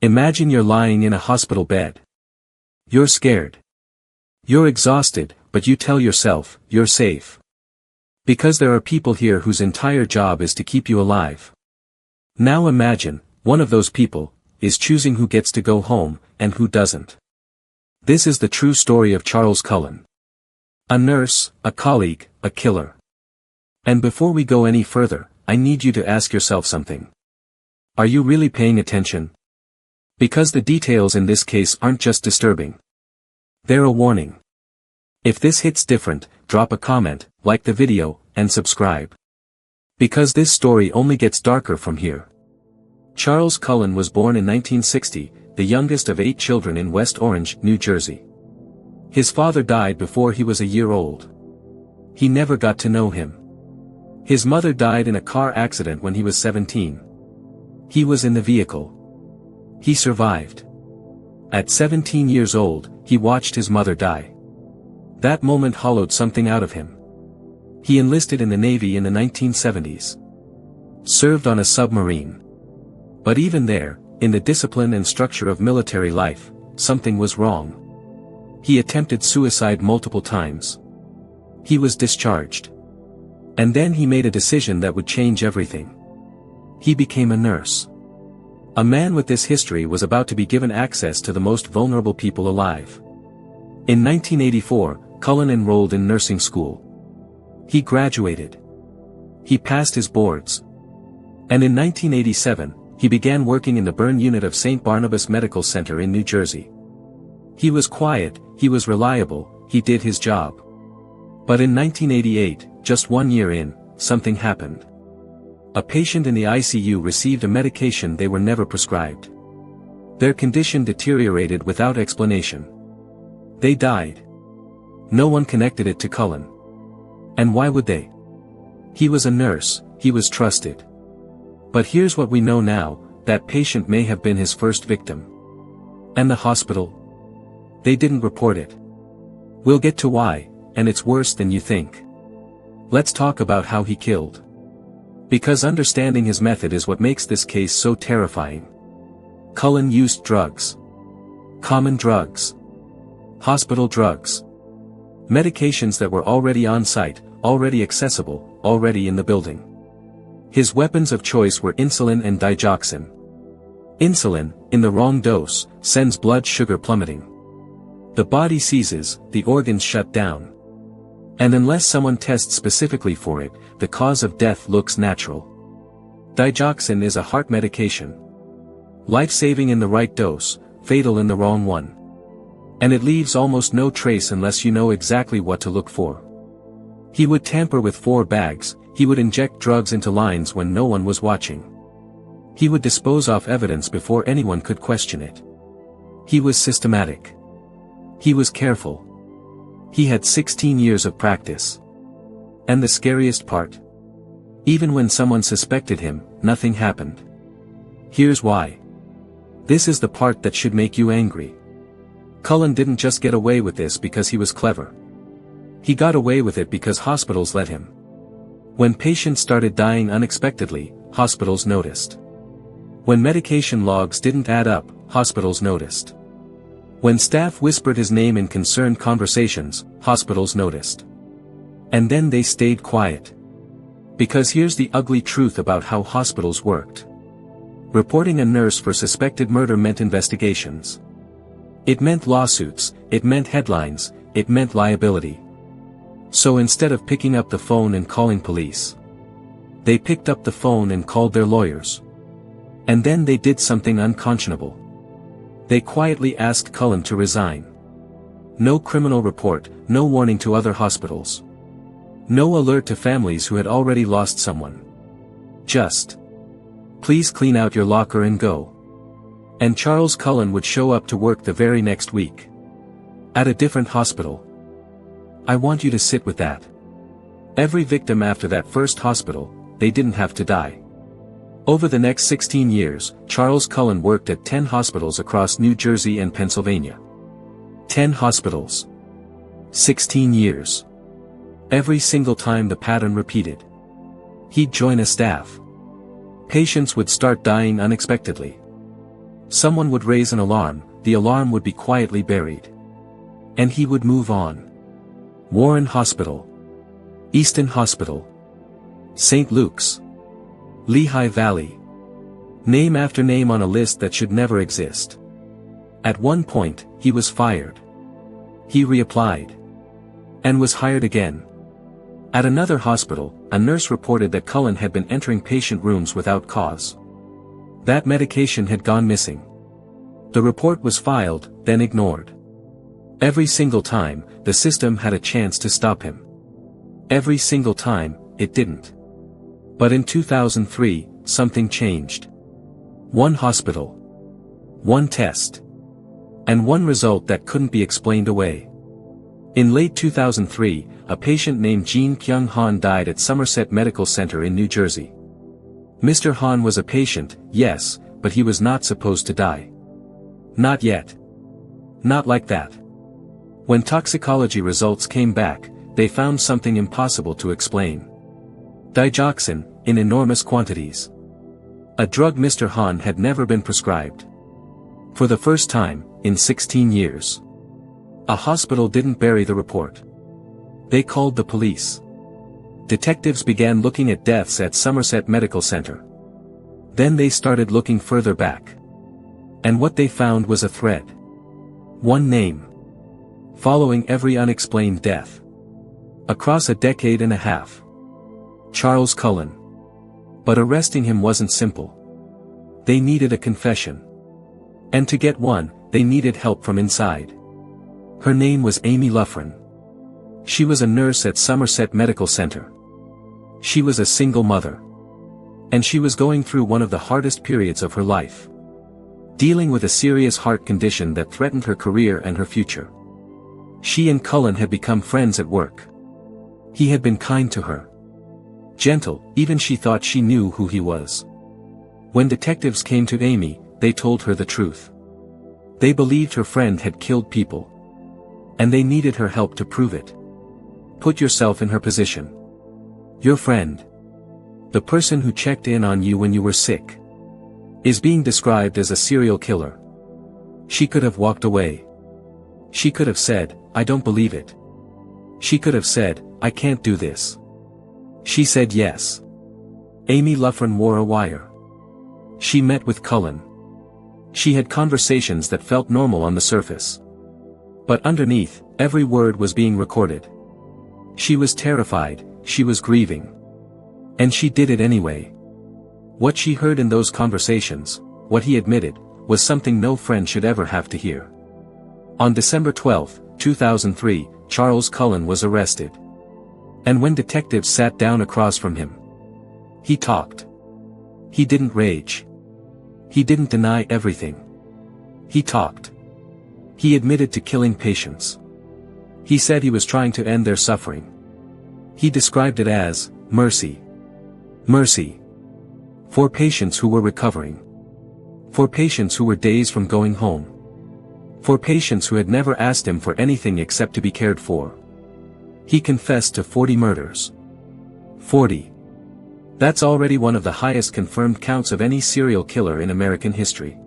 Imagine you're lying in a hospital bed. You're scared. You're exhausted, but you tell yourself, you're safe. Because there are people here whose entire job is to keep you alive. Now imagine, one of those people, is choosing who gets to go home, and who doesn't. This is the true story of Charles Cullen. A nurse, a colleague, a killer. And before we go any further, I need you to ask yourself something. Are you really paying attention? Because the details in this case aren't just disturbing. They're a warning. If this hits different, drop a comment, like the video, and subscribe. Because this story only gets darker from here. Charles Cullen was born in 1960, the youngest of 8 children in West Orange, New Jersey. His father died before he was a year old. He never got to know him. His mother died in a car accident when he was 17. He was in the vehicle. He survived. At 17 years old, he watched his mother die. That moment hollowed something out of him. He enlisted in the Navy in the 1970s. Served on a submarine. But even there, in the discipline and structure of military life, something was wrong. He attempted suicide multiple times. He was discharged. And then he made a decision that would change everything. He became a nurse. A man with this history was about to be given access to the most vulnerable people alive. In 1984, Cullen enrolled in nursing school. He graduated. He passed his boards. And in 1987, he began working in the burn unit of St. Barnabas Medical Center in New Jersey. He was quiet, he was reliable, he did his job. But in 1988, just 1 year in, something happened. A patient in the ICU received a medication they were never prescribed. Their condition deteriorated without explanation. They died. No one connected it to Cullen. And why would they? He was a nurse, he was trusted. But here's what we know now, that patient may have been his first victim. And the hospital? They didn't report it. We'll get to why, and it's worse than you think. Let's talk about how he killed. Because understanding his method is what makes this case so terrifying. Cullen used drugs. Common drugs. Hospital drugs. Medications that were already on site, already accessible, already in the building. His weapons of choice were insulin and digoxin. Insulin, in the wrong dose, sends blood sugar plummeting. The body seizes, the organs shut down. And unless someone tests specifically for it, the cause of death looks natural. Digoxin is a heart medication. Life-saving in the right dose, fatal in the wrong one. And it leaves almost no trace unless you know exactly what to look for. He would tamper with 4 bags, he would inject drugs into lines when no one was watching. He would dispose off evidence before anyone could question it. He was systematic. He was careful. He had 16 years of practice. And the scariest part? Even when someone suspected him, nothing happened. Here's why. This is the part that should make you angry. Cullen didn't just get away with this because he was clever. He got away with it because hospitals let him. When patients started dying unexpectedly, hospitals noticed. When medication logs didn't add up, hospitals noticed. When staff whispered his name in concerned conversations, hospitals noticed. And then they stayed quiet. Because here's the ugly truth about how hospitals worked. Reporting a nurse for suspected murder meant investigations. It meant lawsuits, it meant headlines, it meant liability. So instead of picking up the phone and calling police, they picked up the phone and called their lawyers. And then they did something unconscionable. They quietly asked Cullen to resign. No criminal report, no warning to other hospitals. No alert to families who had already lost someone. Just, please clean out your locker and go. And Charles Cullen would show up to work the very next week. At a different hospital. I want you to sit with that. Every victim after that first hospital, they didn't have to die. Over the next 16 years, Charles Cullen worked at 10 hospitals across New Jersey and Pennsylvania. 10 hospitals. 16 years. Every single time the pattern repeated. He'd join a staff. Patients would start dying unexpectedly. Someone would raise an alarm, the alarm would be quietly buried. And he would move on. Warren Hospital. Easton Hospital. St. Luke's. Lehigh Valley. Name after name on a list that should never exist. At one point, he was fired. He reapplied. And was hired again. At another hospital, a nurse reported that Cullen had been entering patient rooms without cause. That medication had gone missing. The report was filed, then ignored. Every single time, the system had a chance to stop him. Every single time, it didn't. But in 2003, something changed. One hospital. One test. And one result that couldn't be explained away. In late 2003, a patient named Jean Kyung Han died at Somerset Medical Center in New Jersey. Mr. Han was a patient, yes, but he was not supposed to die. Not yet. Not like that. When toxicology results came back, they found something impossible to explain. Digoxin, in enormous quantities. A drug Mr. Han had never been prescribed. For the first time, in 16 years. A hospital didn't bury the report. They called the police. Detectives began looking at deaths at Somerset Medical Center. Then they started looking further back. And what they found was a thread. One name. Following every unexplained death. Across a decade and a half. Charles Cullen. But arresting him wasn't simple. They needed a confession. And to get one, they needed help from inside. Her name was Amy Loughren. She was a nurse at Somerset Medical Center. She was a single mother. And she was going through one of the hardest periods of her life. Dealing with a serious heart condition that threatened her career and her future. She and Cullen had become friends at work. He had been kind to her. Gentle, even she thought she knew who he was. When detectives came to Amy, they told her the truth. They believed her friend had killed people. And they needed her help to prove it. Put yourself in her position. Your friend. The person who checked in on you when you were sick. Is being described as a serial killer. She could have walked away. She could have said, I don't believe it. She could have said, I can't do this. She said yes. Amy Loughren wore a wire. She met with Cullen. She had conversations that felt normal on the surface. But underneath, every word was being recorded. She was terrified, she was grieving. And she did it anyway. What she heard in those conversations, what he admitted, was something no friend should ever have to hear. On December 12, 2003, Charles Cullen was arrested. And when detectives sat down across from him, he talked. He didn't rage. He didn't deny everything. He talked. He admitted to killing patients. He said he was trying to end their suffering. He described it as mercy. Mercy. For patients who were recovering. For patients who were days from going home. For patients who had never asked him for anything except to be cared for. He confessed to 40 murders. 40. That's already one of the highest confirmed counts of any serial killer in American history.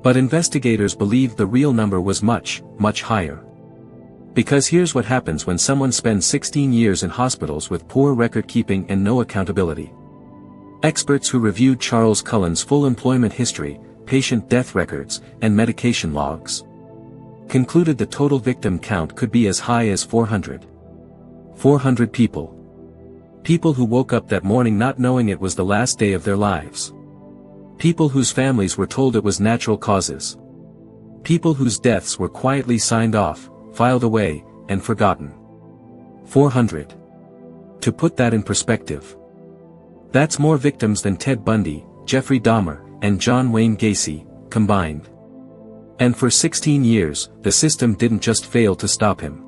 But investigators believed the real number was much, much higher. Because here's what happens when someone spends 16 years in hospitals with poor record keeping and no accountability. Experts who reviewed Charles Cullen's full employment history, patient death records, and medication logs concluded the total victim count could be as high as 400. 400 people. People who woke up that morning not knowing it was the last day of their lives. People whose families were told it was natural causes. People whose deaths were quietly signed off, filed away, and forgotten. 400. To put that in perspective. That's more victims than Ted Bundy, Jeffrey Dahmer, and John Wayne Gacy, combined. And for 16 years, the system didn't just fail to stop him.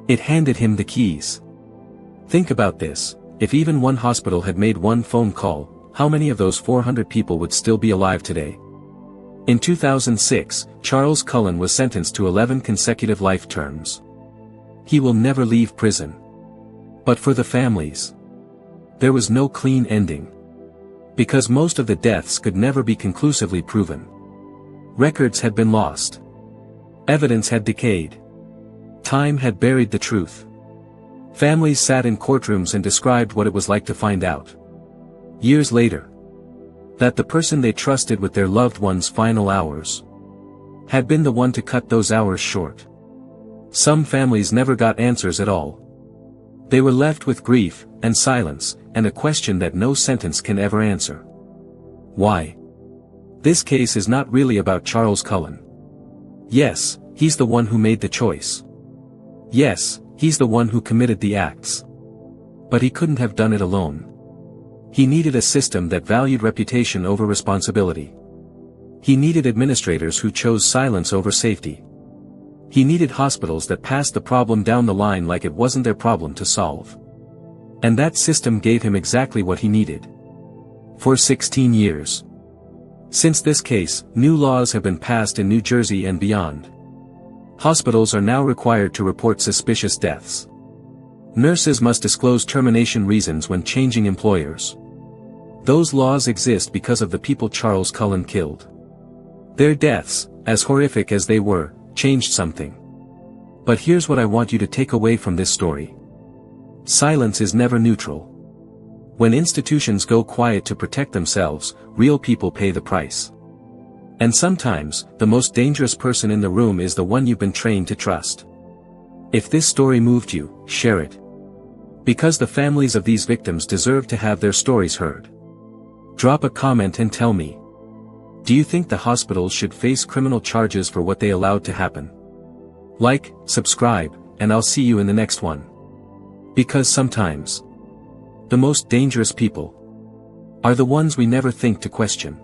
It handed him the keys. Think about this, if even one hospital had made one phone call, how many of those 400 people would still be alive today? In 2006, Charles Cullen was sentenced to 11 consecutive life terms. He will never leave prison. But for the families, there was no clean ending. Because most of the deaths could never be conclusively proven. Records had been lost. Evidence had decayed. Time had buried the truth. Families sat in courtrooms and described what it was like to find out, years later, that the person they trusted with their loved one's final hours had been the one to cut those hours short. Some families never got answers at all. They were left with grief, and silence, and a question that no sentence can ever answer. Why? This case is not really about Charles Cullen. Yes, he's the one who made the choice. Yes, he's the one who committed the acts. But he couldn't have done it alone. He needed a system that valued reputation over responsibility. He needed administrators who chose silence over safety. He needed hospitals that passed the problem down the line like it wasn't their problem to solve. And that system gave him exactly what he needed. For 16 years. Since this case, new laws have been passed in New Jersey and beyond. Hospitals are now required to report suspicious deaths. Nurses must disclose termination reasons when changing employers. Those laws exist because of the people Charles Cullen killed. Their deaths, as horrific as they were, changed something. But here's what I want you to take away from this story. Silence is never neutral. When institutions go quiet to protect themselves, real people pay the price. And sometimes, the most dangerous person in the room is the one you've been trained to trust. If this story moved you, share it. Because the families of these victims deserve to have their stories heard. Drop a comment and tell me. Do you think the hospitals should face criminal charges for what they allowed to happen? Like, subscribe, and I'll see you in the next one. Because sometimes, the most dangerous people are the ones we never think to question.